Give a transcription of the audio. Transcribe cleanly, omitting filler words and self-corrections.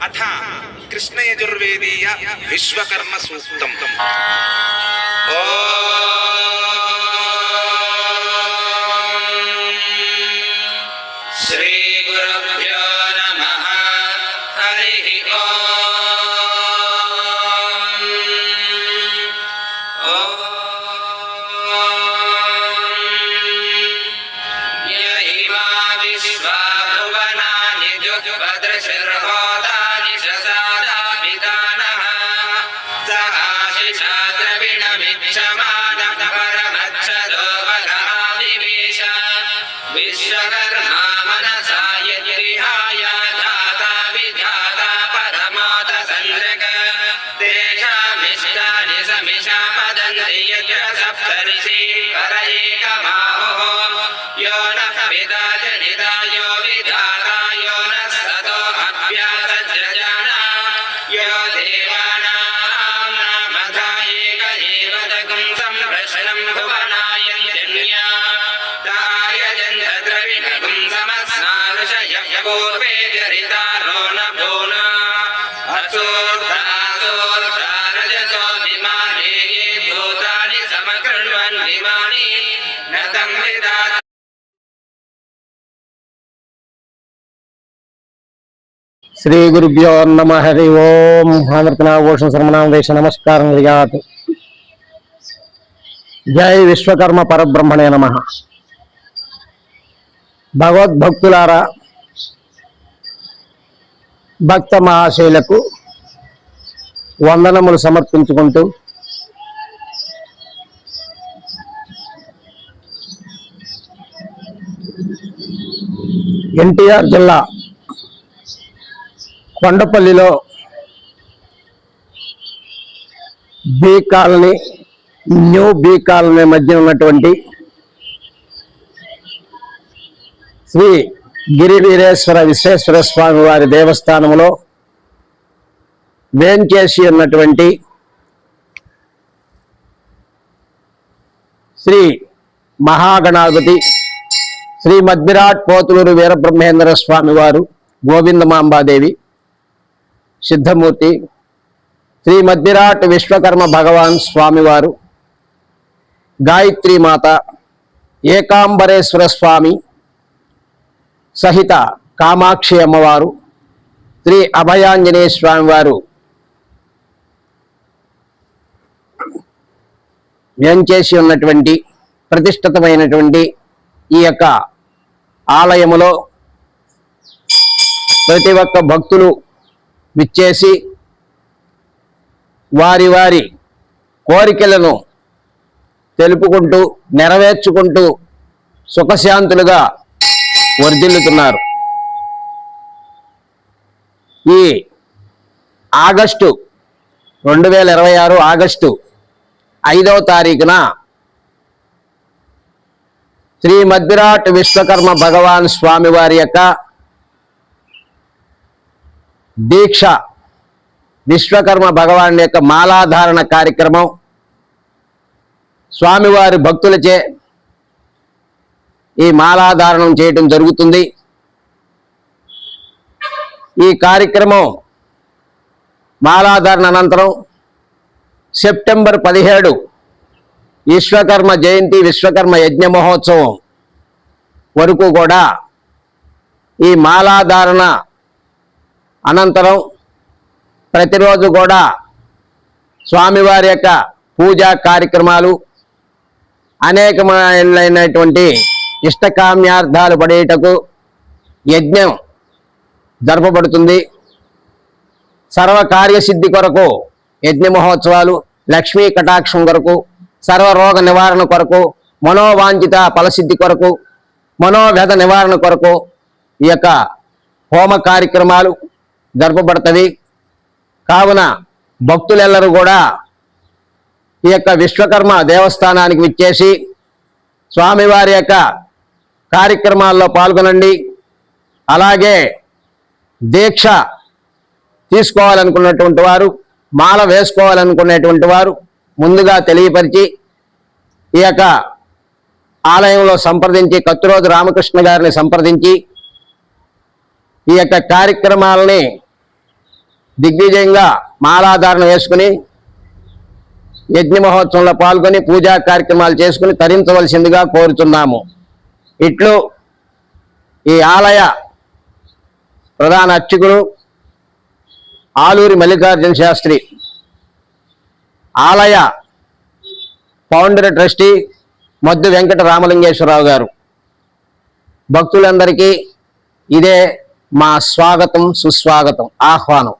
అథ కృష్ణ యజుర్వేదీయ విశ్వకర్మ సూక్తం. శ్రీ గురుభ్యో నమః. హరి ఓం. యైమా విశ్వా భువనాని జుగ్భద్రశిర్హోతాని శశాదాభిదానః సహాశిషా ద్రవిణమిచ్చమానః పరమచ్చదో వరావివేశ విశ్వకర్మా మనసా యద్విహాయ ధాతా విధాతా పరమోత సంద్రక తేషామిష్టాని సమిషామదంతి యత్ర సప్తర్షి పరయేకమాహో యో నః విదాయ నిదాయో విధాతా యో నః సతో అభ్యాసజ్జాన యో దేవానాం నామధాయేక ఏవదకం సంప్రశ్నం భువనాయంత్యన్యా తాయజంత ద్రవిణకం సమస్నానుషయ పూర్వే జరితారో న భూనా అసోర్ధారజసో విమానే ఏ భూతాని సమకృణ్వన్ విమాని న తం విదాత. శ్రీ గురుభ్యో నమ. హరి ఓం. ఆంధ్రనాభూషణ శర్మణాం వేష నమస్కారం విజయాత్. జై విశ్వకర్మ పరబ్రహ్మణే నమ. భగవద్భక్తులారా, భక్త మహాశైలకు వందనములు సమర్పించుకుంటూ ఎన్టీఆర్ జిల్లా కొండపల్లిలో B colony, new B colony మధ్య ఉన్నటువంటి శ్రీ గిరివీరేశ్వర విశ్వేశ్వర స్వామి వారి దేవస్థానంలో వేంచేసి ఉన్నటువంటి శ్రీ మహాగణాధిపతి శ్రీ మద్విరాట్ పోతులూరు వీరబ్రహ్మేంద్ర స్వామి వారు, గోవిందమాంబాదేవి, సిద్ధమూర్తి, శ్రీ మద్విరాట్ విశ్వకర్మ భగవాన్ స్వామివారు, గాయత్రీమాత, ఏకాంబరేశ్వర స్వామి సహిత కామాక్షి అమ్మవారు, శ్రీ అభయాంజనేయ స్వామివారు వ్యంచేసి ఉన్నటువంటి ప్రతిష్ఠితమైనటువంటి ఈ యొక్క ఆలయములో ప్రతి ఒక్క భక్తులు విచ్చేసి వారి వారి కోరికలను తెలుపుకుంటూ నెరవేర్చుకుంటూ సుఖశాంతులుగా వర్ధిల్లుతున్నారు. ఈ ఆగస్టు 2026 ఆగస్టు 5వ తారీఖున శ్రీ మద్విరాట్ విశ్వకర్మ భగవాన్ స్వామి వారి యొక్క దీక్ష, విశ్వకర్మ భగవాన్ యొక్క మాలాధారణ కార్యక్రమం స్వామివారి భక్తులచే ఈ మాలాధారణం చేయటం జరుగుతుంది. ఈ కార్యక్రమం మాలాధారణ అనంతరం సెప్టెంబర్ 17 విశ్వకర్మ జయంతి, విశ్వకర్మ యజ్ఞ మహోత్సవం వరకు కూడా ఈ మాలాధారణ అనంతరం ప్రతిరోజు కూడా స్వామివారి యొక్క పూజా కార్యక్రమాలు, అనేకమైనటువంటి ఇష్టకామ్యార్థాలు పడేటకు యజ్ఞం జరపబడుతుంది. సర్వకార్యసిద్ధి కొరకు యజ్ఞ మహోత్సవాలు, లక్ష్మీ కటాక్షం కొరకు, సర్వరోగ నివారణ కొరకు, మనోవాంఛిత ఫలసిద్ధి కొరకు, మనోవ్యధ నివారణ కొరకు ఈ యొక్క హోమ కార్యక్రమాలు జరపబడతవి. కావున భక్తులెల్లరూ కూడా ఈ యొక్క విశ్వకర్మ దేవస్థానానికి విచ్చేసి స్వామివారి యొక్క కార్యక్రమాల్లో పాల్గొనండి. అలాగే దీక్ష తీసుకోవాలనుకున్నటువంటి వారు, మాల వేసుకోవాలనుకునేటువంటి వారు ముందుగా తెలియపరిచి ఈ యొక్క ఆలయంలో సంప్రదించి కత్తిరోజు రామకృష్ణ గారిని సంప్రదించి ఈ యొక్క కార్యక్రమాలని దిగ్విజయంగా మాలాధారణ వేసుకుని యజ్ఞ మహోత్సవంలో పాల్గొని పూజా కార్యక్రమాలు చేసుకుని తరించవలసిందిగా కోరుతున్నాము. ఇట్లు ఈ ఆలయ ప్రధాన అర్చకులు ఆలూరి మల్లికార్జున శాస్త్రి, ఆలయ ఫౌండర్ ట్రస్టీ మొద్దు వెంకట రామలింగేశ్వరరావు గారు. భక్తులందరికీ ఇదే మా స్వాగతం, సుస్వాగతం, ఆహ్వానం.